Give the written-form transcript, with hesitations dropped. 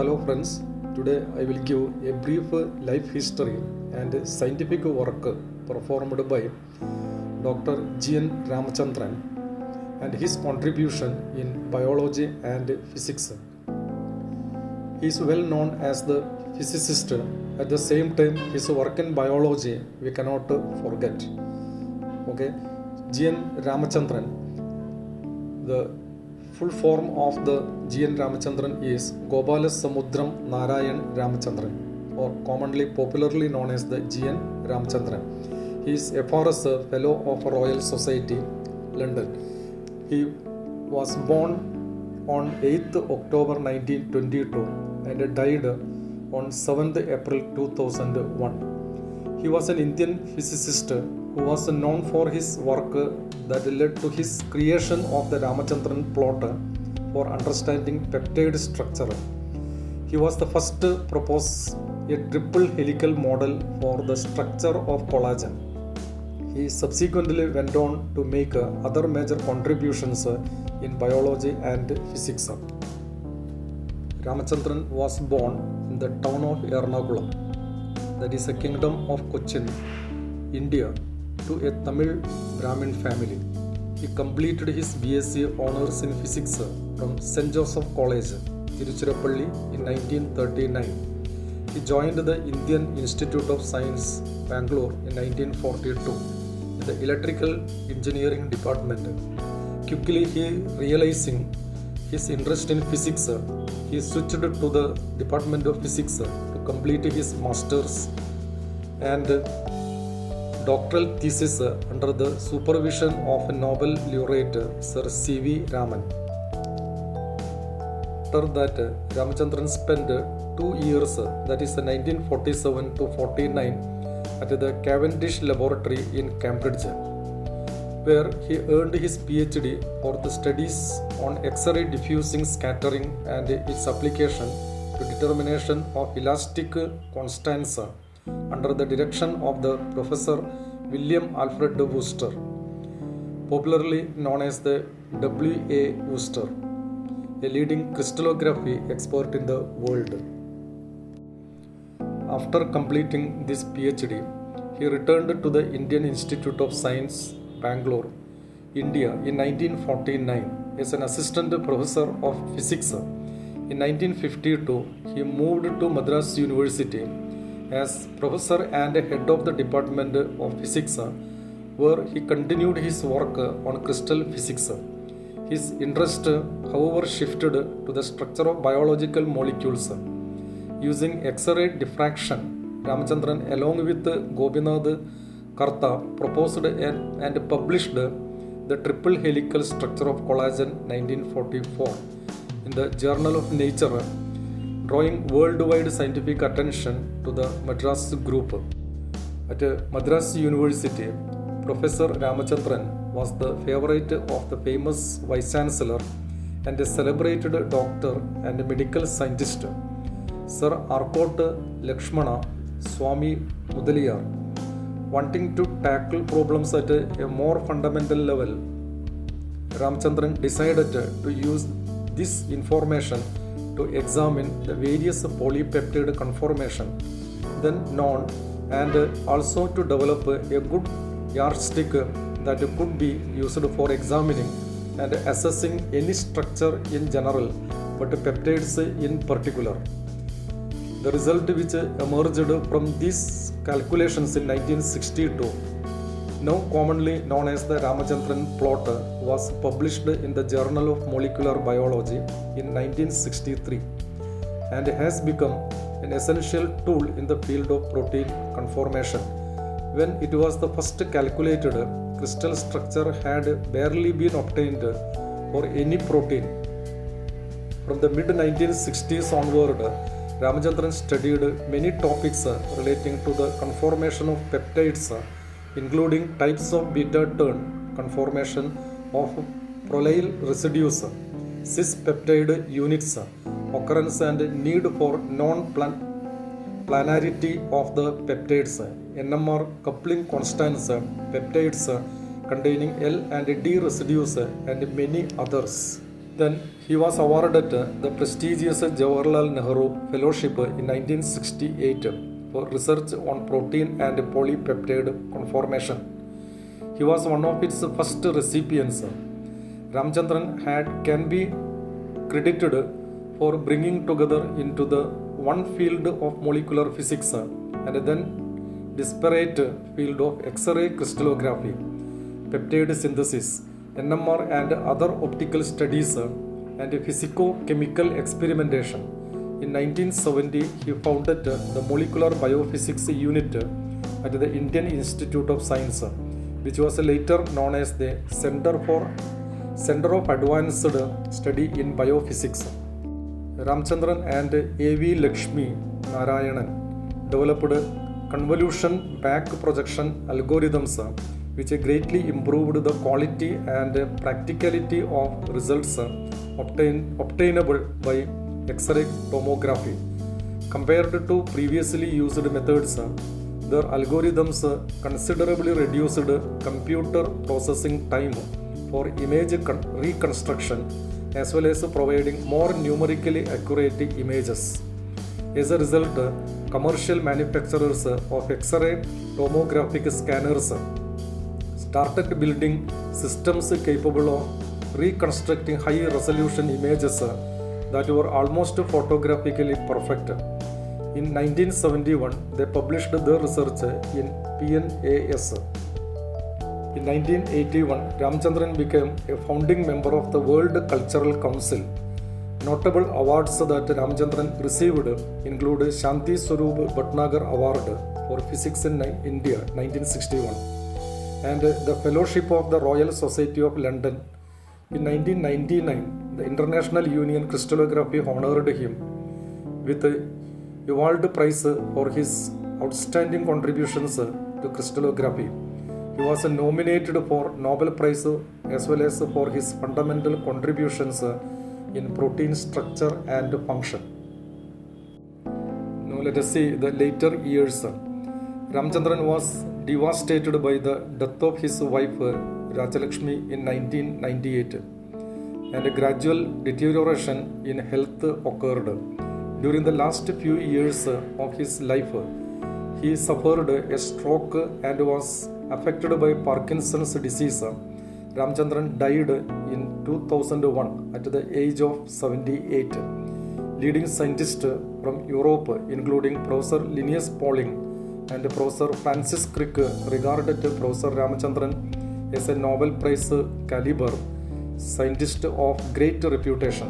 Hello friends, today I will give a brief life history and scientific work performed by Dr. G.N.Ramachandran and his contribution in biology and physics. He is well known as the physicist. At the same time, his work in biology we cannot forget. G.N. Ramachandran, the full form of the G.N.Ramachandran is Gopalasamudram Narayanan Ramachandran, or commonly popularly known as the G.N. Ramachandran. He is FRS Fellow of Royal Society, London. He was born on 8th October 1922 and died on 7th April 2001. He was an Indian physicist who was known for his work that led to his creation of the Ramachandran plot for understanding peptide structure. He was the first to propose a triple-helical model for the structure of collagen. He subsequently went on to make other major contributions in biology and physics. Ramachandran was born in the town of Ernakulam, that is a kingdom of Cochin, India, to a Tamil Brahmin family. He completed his BSc Honours in Physics from St. Joseph College, Tiruchirappalli in 1939. He joined the Indian Institute of Science, Bangalore in 1942 in the Electrical Engineering Department. Quickly realizing his interest in physics, he switched to the Department of Physics to complete his Masters and doctoral thesis under the supervision of Nobel laureate Sir C.V. Raman. After that, Ramachandran spent 2 years, that is 1947 to 49, at the Cavendish Laboratory in Cambridge, where he earned his PhD for the studies on X-ray diffusing scattering and its application to determination of elastic constants under the direction of the Professor William Alfred Wooster, popularly known as the W.A. Wooster, a leading crystallography expert in the world. After completing this PhD, he returned to the Indian Institute of Science, Bangalore, India in 1949 as an assistant professor of physics. In 1952, he moved to Madras University as professor and head of the Department of Physics, where he continued his work on crystal physics. His interest, however, shifted to the structure of biological molecules. Using X-ray diffraction, Ramachandran, along with Gopinath Karta, proposed and published the triple-helical structure of collagen 1944 in the Journal of Nature, drawing worldwide scientific attention to the Madras group. At Madras University, Professor Ramachandran was the favorite of the famous Vice Chancellor and a celebrated doctor and medical scientist, Sir Arcot Lakshmana Swami Mudaliar. Wanting to tackle problems at a more fundamental level, Ramachandran decided to use this information to examine the various polypeptide conformation then known, and also to develop a good yardstick that could be used for examining and assessing any structure in general, but peptides in particular. The result which emerged from these calculations in 1962, now commonly known as the Ramachandran plot, was published in the Journal of Molecular Biology in 1963 and has become an essential tool in the field of protein conformation. When it was the first calculated crystal structure had barely been obtained for any protein. From the mid-1960s onward, Ramachandran studied many topics relating to the conformation of peptides, including types of beta-turn conformation of prolyl residues, cis-peptide units, occurrence and need for non-planarity of the peptides, NMR coupling constants, peptides containing L and D residues, and many others. Then he was awarded the prestigious Jawaharlal Nehru Fellowship in 1968 for research on protein and polypeptide conformation. He was one of its first recipients. Ramachandran can be credited for bringing together into the one field of molecular physics and then disparate field of X-ray crystallography, peptide synthesis, NMR and other optical studies and physico-chemical experimentation. In 1970, he founded the Molecular Biophysics Unit at the Indian Institute of Science, which was later known as the Center of Advanced Study in Biophysics. Ramachandran and A.V. Lakshmi Narayanan developed convolution back projection algorithms which greatly improved the quality and practicality of results obtainable by X-ray tomography. Compared to previously used methods, their algorithms considerably reduced computer processing time for image reconstruction as well as providing more numerically accurate images. As a result, commercial manufacturers of X-ray tomographic scanners started building systems capable of reconstructing high-resolution images that were almost photographically perfect. In 1971, they published their research in PNAS. In 1981, Ramachandran became a founding member of the World Cultural Council. Notable awards that Ramachandran received include Shanti Swarup Bhatnagar Award for Physics in India 1961 and the Fellowship of the Royal Society of London. In 1999, the International Union Crystallography honored him with the Ewald Prize for his outstanding contributions to crystallography. He was nominated for Nobel Prize as well as for his fundamental contributions in protein structure and function. Now let us see the later years. Ramachandran was devastated by the death of his wife Rajalakshmi in 1998 and a gradual deterioration in health occurred. During the last few years of his life, he suffered a stroke and was affected by Parkinson's disease. Ramachandran died in 2001 at the age of 78. Leading scientists from Europe, including Professor Linnaeus Pauling and Professor Francis Crick, regarded Professor Ramachandran as a Nobel Prize caliber scientist of great reputation.